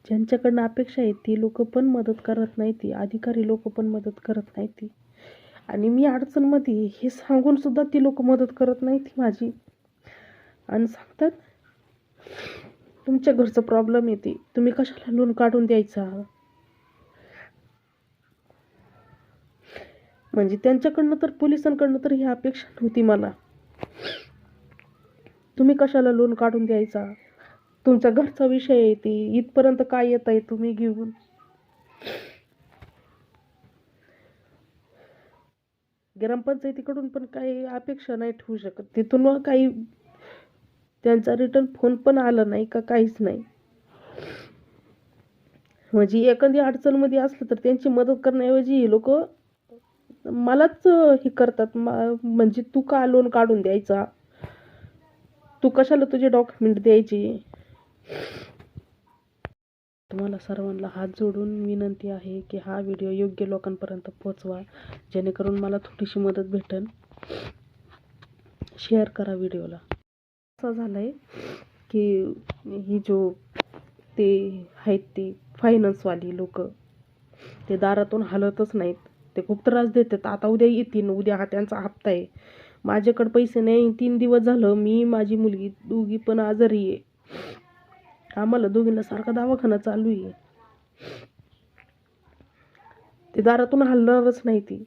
ज्यांच्याकडनं अपेक्षा आहे ती लोक पण मदत करत नाही, ती अधिकारी लोक पण मदत करत नाही ती. आणि मी अडचणमध्ये हे सांगून सुद्धा ती लोक मदत करत नाही ती माझी. आणि सांगतात तुमच्या घरचं प्रॉब्लेम येते, तुम्ही कशाला लोन काढून द्यायचा. म्हणजे त्यांच्याकडनं तर पोलिसांकडनं तर ही अपेक्षा नव्हती मला. तुम्ही कशाला लोन काढून द्यायचा, तुमचा घरचा विषय आहे, ती इथपर्यंत काय येत आहे तुम्ही घेऊन. ग्रामपंचायतीकडून पण काही अपेक्षा नाही ठेवू शकत, तिथून काही त्यांचा रिटर्न फोन पण आला नाही का काहीच नाही. म्हणजे एखादी अडचणमध्ये असलं तर त्यांची मदत करण्याऐवजी हे लोक मलाच हे करतात. म्हणजे तू का लोन काढून द्यायचा, तू कशाला तुझे डॉक्युमेंट द्यायचे. तुम्हाला सर्वांना हात जोडून विनंती आहे की हा व्हिडिओ योग्य लोकांपर्यंत पोहोचवा, जेणेकरून मला थोडीशी मदत भेटेल. शेअर करा व्हिडिओला. असं झालं आहे की ही जो ते आहेत ते फायनान्सवाली लोक ते दारातून हलतच नाहीत, ते खूप त्रास देतात. आता उद्या येतील, उद्या हा त्यांचा हप्ता आहे, माझ्याकडे पैसे नाही. 3 दिवस झालं मी माझी मुलगी दोघी पण आजारी आहे, आम्हाला दोघींना सारखा दवाखाना चालू आहे. ते दारातून हलणारच नाही ती.